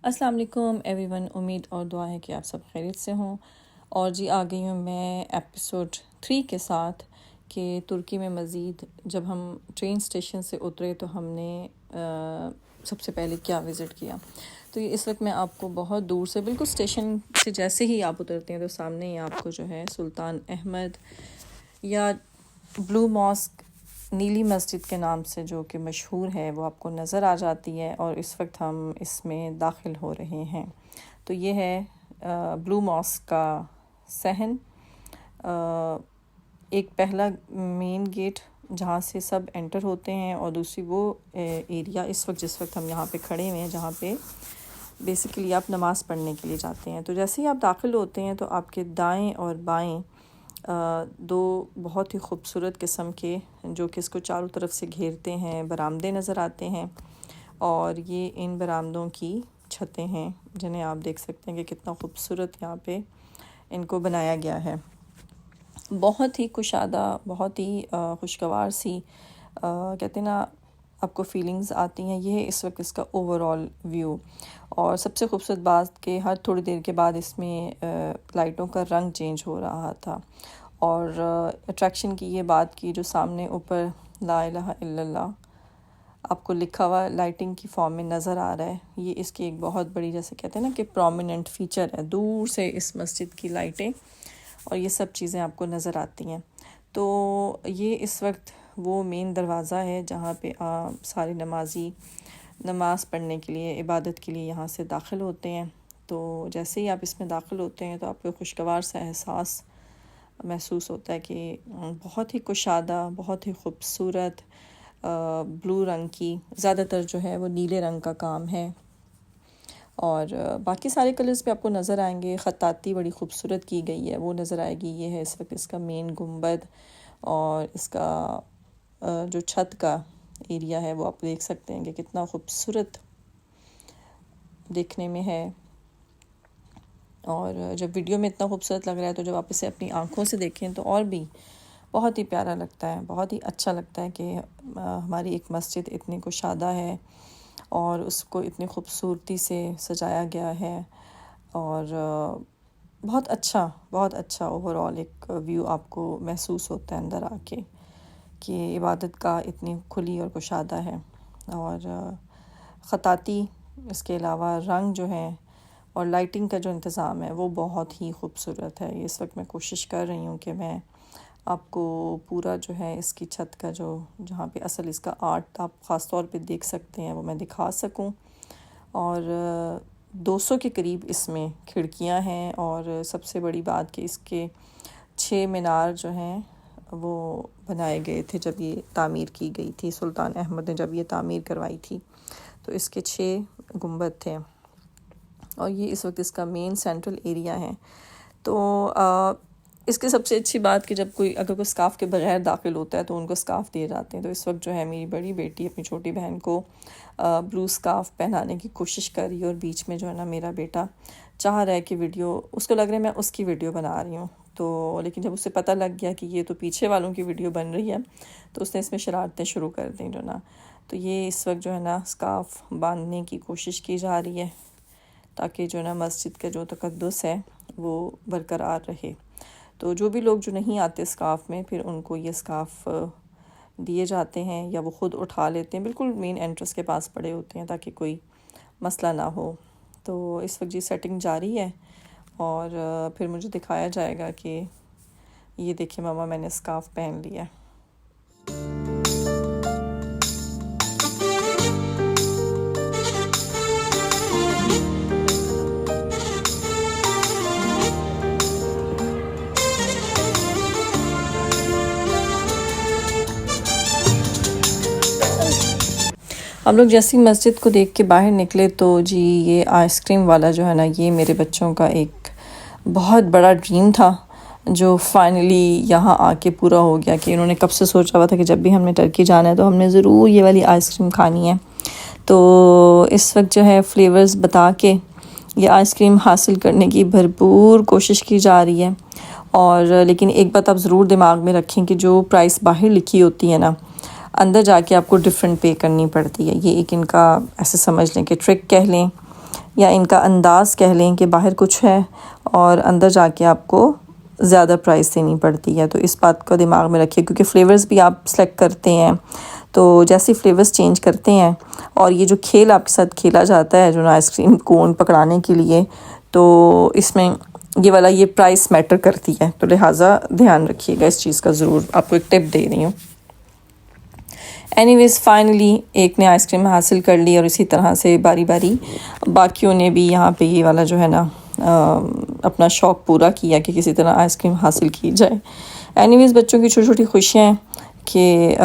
السلام علیکم every one, امید اور دعا ہے کہ آپ سب خیریت سے ہوں۔ اور جی آ گئی ہوں میں ایپیسوڈ 3 کے ساتھ کہ ترکی میں مزید جب ہم ٹرین اسٹیشن سے اترے تو ہم نے سب سے پہلے کیا وزٹ کیا۔ تو یہ اس وقت میں آپ کو بہت دور سے، بالکل اسٹیشن سے جیسے ہی آپ اترتے ہیں تو سامنے ہی آپ کو جو ہے سلطان احمد یا بلو ماسک، نیلی مسجد کے نام سے جو کہ مشہور ہے، وہ آپ کو نظر آ جاتی ہے۔ اور اس وقت ہم اس میں داخل ہو رہے ہیں۔ تو یہ ہے بلو ماسک کا صحن، ایک پہلا مین گیٹ جہاں سے سب انٹر ہوتے ہیں، اور دوسری وہ ایریا جس وقت ہم یہاں پہ کھڑے ہوئے ہیں جہاں پہ بیسیکلی آپ نماز پڑھنے کے لیے جاتے ہیں۔ تو جیسے ہی آپ داخل ہوتے ہیں تو آپ کے دائیں اور بائیں دو بہت ہی خوبصورت قسم کے، جو کہ اس کو چاروں طرف سے گھیرتے ہیں، برآمدے نظر آتے ہیں۔ اور یہ ان برآمدوں کی چھتیں ہیں جنہیں آپ دیکھ سکتے ہیں کہ کتنا خوبصورت یہاں پہ ان کو بنایا گیا ہے۔ بہت ہی کشادہ، بہت ہی خوشگوار سی کہتے ہیں نا آپ کو فیلنگز آتی ہیں۔ یہ ہے اس وقت اس کا اوور آل ویو۔ اور سب سے خوبصورت بات کہ ہر تھوڑی دیر کے بعد اس میں لائٹوں کا رنگ چینج ہو رہا تھا۔ اور اٹریکشن کی یہ بات کی، جو سامنے اوپر لا الہ الا اللہ آپ کو لکھا ہوا لائٹنگ کی فارم میں نظر آ رہا ہے، یہ اس کی ایک بہت بڑی، جیسے کہتے ہیں نا کہ پرومیننٹ فیچر ہے۔ دور سے اس مسجد کی لائٹیں اور یہ سب چیزیں آپ کو نظر آتی ہیں۔ تو یہ اس وقت وہ مین دروازہ ہے جہاں پہ سارے نمازی نماز پڑھنے کے لیے، عبادت کے لیے یہاں سے داخل ہوتے ہیں۔ تو جیسے ہی آپ اس میں داخل ہوتے ہیں تو آپ کو خوشگوار سا احساس محسوس ہوتا ہے کہ بہت ہی کشادہ، بہت ہی خوبصورت بلو رنگ کی، زیادہ تر جو ہے وہ نیلے رنگ کا کام ہے، اور باقی سارے کلرز بھی آپ کو نظر آئیں گے۔ خطاطی بڑی خوبصورت کی گئی ہے، وہ نظر آئے گی۔ یہ ہے اس وقت اس کا مین گنبد، اور اس کا جو چھت کا ایریا ہے وہ آپ دیکھ سکتے ہیں کہ کتنا خوبصورت دیکھنے میں ہے۔ اور جب ویڈیو میں اتنا خوبصورت لگ رہا ہے تو جب آپ اسے اپنی آنکھوں سے دیکھیں تو اور بھی بہت ہی پیارا لگتا ہے، بہت ہی اچھا لگتا ہے کہ ہماری ایک مسجد اتنی کشادہ ہے اور اس کو اتنی خوبصورتی سے سجایا گیا ہے۔ اور بہت اچھا اوور آل ایک ویو آپ کو محسوس ہوتا ہے اندر آ کے کہ عبادت گاہ اتنی کھلی اور کشادہ ہے۔ اور خطاطی، اس کے علاوہ رنگ جو ہیں اور لائٹنگ کا جو انتظام ہے وہ بہت ہی خوبصورت ہے۔ اس وقت میں کوشش کر رہی ہوں کہ میں آپ کو پورا جو ہے اس کی چھت کا جہاں پہ اصل اس کا آرٹ آپ خاص طور پہ دیکھ سکتے ہیں وہ میں دکھا سکوں۔ اور 200 کے قریب اس میں کھڑکیاں ہیں، اور سب سے بڑی بات کہ اس کے 6 مینار جو ہیں وہ بنائے گئے تھے جب یہ تعمیر کی گئی تھی۔ سلطان احمد نے جب یہ تعمیر کروائی تھی تو اس کے 6 گنبد تھے، اور یہ اس وقت اس کا مین سینٹرل ایریا ہے۔ تو اس کی سب سے اچھی بات کہ اگر کوئی سکارف کے بغیر داخل ہوتا ہے تو ان کو سکارف دیے جاتے ہیں۔ تو اس وقت جو ہے میری بڑی بیٹی اپنی چھوٹی بہن کو بلو سکارف پہنانے کی کوشش کر رہی ہے، اور بیچ میں جو ہے نا میرا بیٹا چاہ رہا ہے کہ ویڈیو، اس کو لگ رہا ہے میں اس کی ویڈیو بنا رہی ہوں، تو لیکن جب اسے پتہ لگ گیا کہ یہ تو پیچھے والوں کی ویڈیو بن رہی ہے تو اس نے اس میں شرارتیں شروع کر دیں جو نا۔ تو یہ اس وقت جو ہے نا سکارف باندھنے کی کوشش کی جا رہی ہے تاکہ جو ہے نا مسجد کا جو تقدس ہے وہ برقرار رہے۔ تو جو بھی لوگ جو نہیں آتے سکارف میں، پھر ان کو یہ سکارف دیے جاتے ہیں یا وہ خود اٹھا لیتے ہیں، بالکل مین انٹرنس کے پاس پڑے ہوتے ہیں تاکہ کوئی مسئلہ نہ ہو۔ تو اس وقت سیٹنگ جاری ہے، اور پھر مجھے دکھایا جائے گا کہ یہ دیکھیں ماما میں نے سکارف پہن لیا ہے۔ ہم لوگ جیسی مسجد کو دیکھ کے باہر نکلے تو جی یہ آئس کریم والا جو ہے نا، یہ میرے بچوں کا ایک بہت بڑا ڈریم تھا جو فائنلی یہاں آ کے پورا ہو گیا، کہ انہوں نے کب سے سوچا ہوا تھا کہ جب بھی ہم نے ٹرکی جانا ہے تو ہم نے ضرور یہ والی آئس کریم کھانی ہے۔ تو اس وقت جو ہے فلیورز بتا کے یہ آئس کریم حاصل کرنے کی بھرپور کوشش کی جا رہی ہے۔ اور لیکن ایک بات آپ ضرور دماغ میں رکھیں کہ جو پرائس باہر لکھی ہوتی ہے نا، اندر جا کے آپ کو ڈیفرنٹ پے کرنی پڑتی ہے۔ یہ ایک ان کا ایسے سمجھ لیں کہ ٹرک کہہ لیں یا ان کا انداز کہہ لیں کہ باہر کچھ ہے اور اندر جا کے آپ کو زیادہ پرائس دینی پڑتی ہے. تو اس بات کو دماغ میں رکھیے، کیونکہ فلیورز بھی آپ سلیکٹ کرتے ہیں، تو جیسے فلیورز چینج کرتے ہیں اور یہ جو کھیل آپ کے ساتھ کھیلا جاتا ہے جو نا آئس کریم کون پکڑانے کے لیے، تو اس میں یہ والا یہ پرائس میٹر کرتی ہے. تو لہٰذا دھیان رکھیے گا اس چیز کا، ضرور آپ کو ایک ٹپ دے رہی ہوں. اینی ویز فائنلی ایک نے آئس کریم حاصل کر لی، اور اسی طرح سے باری باری باقیوں نے بھی یہاں پہ یہ والا جو ہے نا اپنا شوق پورا کیا کہ کسی طرح آئس کریم حاصل کی جائے. اینی ویز بچوں کی چھوٹی چھوٹی خوشیاں ہیں کہ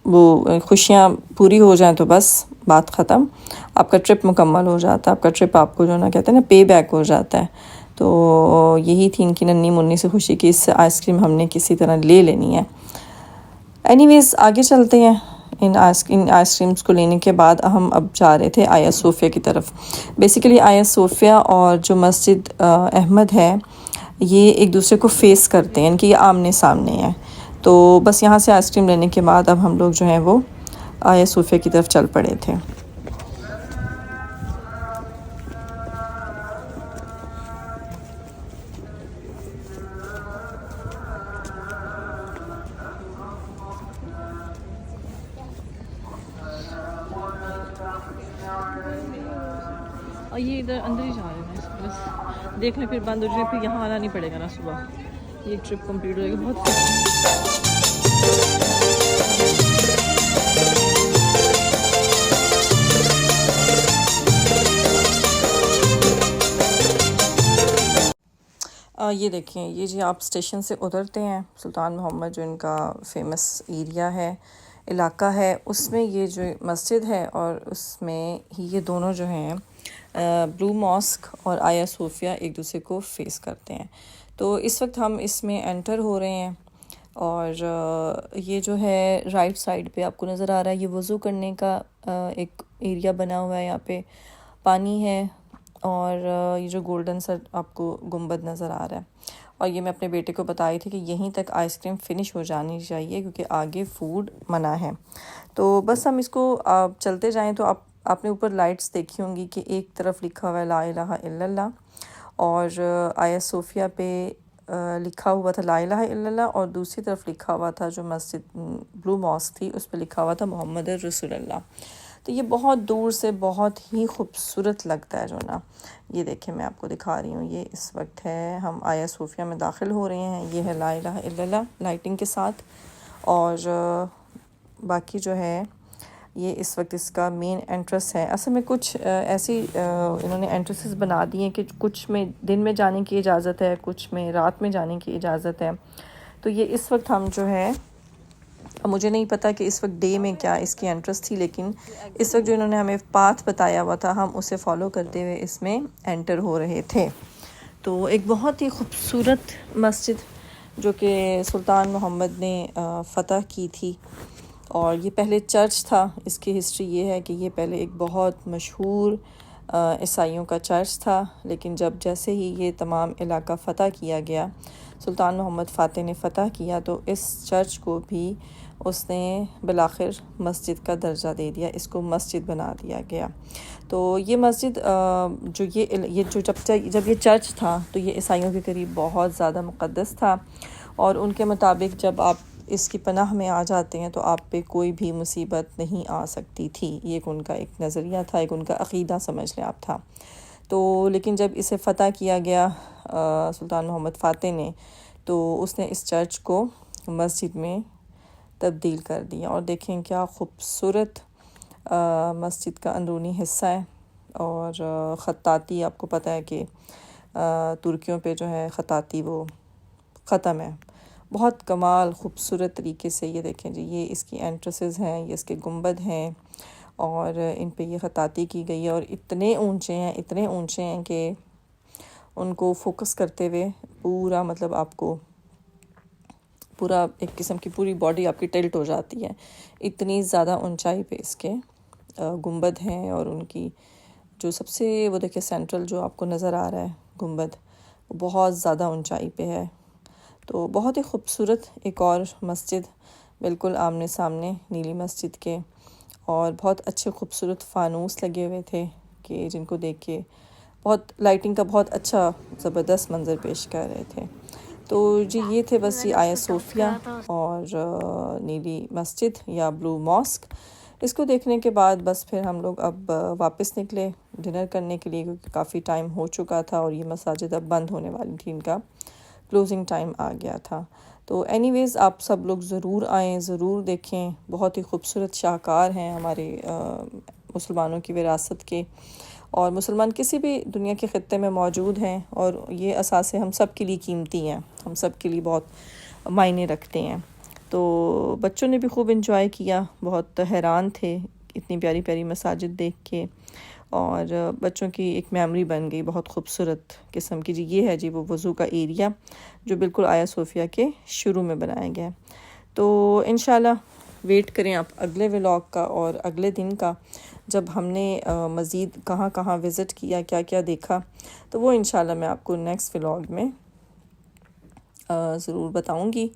وہ خوشیاں پوری ہو جائیں تو بس بات ختم، آپ کا ٹرپ مکمل ہو جاتا ہے، آپ کا ٹرپ آپ کو جو نا کہتے ہیں نا پے بیک ہو جاتا ہے. تو یہی تھی ان کی ننھی منی سے خوشی کہ اس آئس کریم ہم نے کسی طرح لے لینی ہے. اینی ویز آگے چلتے ہیں. ان آئس کریمس کو لینے کے بعد ہم اب جا رہے تھے آیا صوفیہ کی طرف. بیسیکلی آیا صوفیہ اور جو مسجد احمد ہے یہ ایک دوسرے کو فیس کرتے ہیں، ان کے یہ آمنے سامنے ہیں. تو بس یہاں سے آئس کریم لینے کے بعد اب ہم لوگ جو ہیں وہ آیا صوفیہ کی طرف چل پڑے تھے. اور یہ ادھر اندر ہی جا رہے ہیں، بس دیکھ لیں پھر بند ہو جائے، پھر یہاں آنا نہیں پڑے گا نا صبح. یہ ٹرپ کمپلیٹ ہو جائے گی. بہت یہ دیکھیں، یہ جی آپ اسٹیشن سے اترتے ہیں سلطان محمد جو ان کا فیمس ایریا ہے، علاقہ ہے، اس میں یہ جو مسجد ہے اور اس میں ہی یہ دونوں جو ہیں بلو ماسک اور آیا صوفیہ ایک دوسرے کو فیس کرتے ہیں. تو اس وقت ہم اس میں انٹر ہو رہے ہیں، اور یہ جو ہے رائٹ سائڈ پہ آپ کو نظر آ رہا ہے یہ وضو کرنے کا ایک ایریا بنا ہوا ہے. یہاں پہ پانی ہے، اور یہ جو گولڈن سا آپ کو گنبد نظر آ رہا ہے. اور یہ میں اپنے بیٹے کو بتائی تھی کہ یہیں تک آئس کریم فنش ہو جانی چاہیے کیونکہ آگے فوڈ منع ہے. تو بس ہم اس کو چلتے جائیں تو آپ نے اوپر لائٹس دیکھی ہوں گی کہ ایک طرف لکھا ہوا ہے لا الہ الا اللہ، اور آیا صوفیہ پہ لکھا ہوا تھا لا الہ الا اللہ، اور دوسری طرف لکھا ہوا تھا جو مسجد بلو ماسک تھی اس پہ لکھا ہوا تھا محمد رسول اللہ. تو یہ بہت دور سے بہت ہی خوبصورت لگتا ہے جو نا. یہ دیکھیں میں آپ کو دکھا رہی ہوں، یہ اس وقت ہے ہم آیا صوفیہ میں داخل ہو رہے ہیں. یہ ہے لا الہ الا اللہ لائٹنگ کے ساتھ، اور باقی جو ہے یہ اس وقت اس کا مین انٹرس ہے. اصل میں کچھ ایسی انہوں نے انٹرسز بنا دی ہیں کہ کچھ میں دن میں جانے کی اجازت ہے، کچھ میں رات میں جانے کی اجازت ہے. تو یہ اس وقت ہم جو ہے، مجھے نہیں پتا کہ اس وقت ڈے میں کیا اس کی انٹرسٹ تھی، لیکن اس وقت جو انہوں نے ہمیں پاتھ بتایا ہوا تھا ہم اسے فالو کرتے ہوئے اس میں انٹر ہو رہے تھے. تو ایک بہت ہی خوبصورت مسجد جو کہ سلطان محمد نے فتح کی تھی، اور یہ پہلے چرچ تھا. اس کی ہسٹری یہ ہے کہ یہ پہلے ایک بہت مشہور عیسائیوں کا چرچ تھا، لیکن جیسے ہی یہ تمام علاقہ فتح کیا گیا، سلطان محمد فاتح نے فتح کیا، تو اس چرچ کو بھی اس نے بالآخر مسجد کا درجہ دے دیا، اس کو مسجد بنا دیا گیا. تو یہ مسجد جو جب یہ چرچ تھا تو یہ عیسائیوں کے قریب بہت زیادہ مقدس تھا، اور ان کے مطابق جب آپ اس کی پناہ میں آ جاتے ہیں تو آپ پہ کوئی بھی مصیبت نہیں آ سکتی تھی. یہ ان کا ایک نظریہ تھا، ایک ان کا عقیدہ سمجھ لیں آپ تھا. تو لیکن جب اسے فتح کیا گیا سلطان محمد فاتح نے، تو اس نے اس چرچ کو مسجد میں تبدیل کر دیا. اور دیکھیں کیا خوبصورت مسجد کا اندرونی حصہ ہے. اور خطاطی آپ کو پتہ ہے کہ ترکیوں پہ جو ہے خطاطی وہ ختم ہے، بہت کمال خوبصورت طریقے سے. یہ دیکھیں جی، یہ اس کی انٹرسز ہیں، یہ اس کے گنبد ہیں، اور ان پہ یہ خطاطی کی گئی ہے، اور اتنے اونچے ہیں کہ ان کو فوکس کرتے ہوئے پورا مطلب آپ کو پورا ایک قسم کی پوری باڈی آپ کی ٹلٹ ہو جاتی ہے. اتنی زیادہ اونچائی پہ اس کے گنبد ہیں، اور ان کی جو سب سے وہ دیکھیں سینٹرل جو آپ کو نظر آ رہا ہے گنبد، وہ بہت زیادہ اونچائی پہ ہے. تو بہت ہی خوبصورت ایک اور مسجد بالکل آمنے سامنے نیلی مسجد کے، اور بہت اچھے خوبصورت فانوس لگے ہوئے تھے کہ جن کو دیکھ کے بہت لائٹنگ کا بہت اچھا زبردست منظر پیش کر رہے تھے. تو جی یہ تھے بس یہ آیا صوفیہ اور نیلی مسجد یا بلو ماسک. اس کو دیکھنے کے بعد بس پھر ہم لوگ اب واپس نکلے ڈنر کرنے کے لیے، کیونکہ کافی ٹائم ہو چکا تھا اور یہ مساجد اب بند ہونے والی تھی، ان کا کلوزنگ ٹائم آ گیا تھا. تو اینی ویز آپ سب لوگ ضرور آئیں، ضرور دیکھیں. بہت ہی خوبصورت شاہکار ہیں ہمارے مسلمانوں کی وراثت کے، اور مسلمان کسی بھی دنیا کے خطے میں موجود ہیں، اور یہ اثاثے ہم سب کے لیے قیمتی ہیں، ہم سب کے لیے بہت معنی رکھتے ہیں. تو بچوں نے بھی خوب انجوائے کیا، بہت حیران تھے اتنی پیاری پیاری مساجد دیکھ کے، اور بچوں کی ایک میموری بن گئی بہت خوبصورت قسم کی. جی یہ ہے جی وہ وضو کا ایریا جو بالکل آیا صوفیہ کے شروع میں بنایا گیا ہے. تو انشاءاللہ ویٹ کریں آپ اگلے ولاگ کا اور اگلے دن کا، جب ہم نے مزید کہاں کہاں وزٹ کیا، کیا کیا دیکھا. تو وہ انشاءاللہ میں آپ کو نیکسٹ ولاگ میں ضرور بتاؤں گی.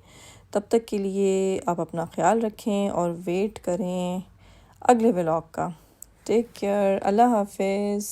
تب تک کے لیے آپ اپنا خیال رکھیں اور ویٹ کریں اگلے ولاگ کا. Take care. اللہ حافظ.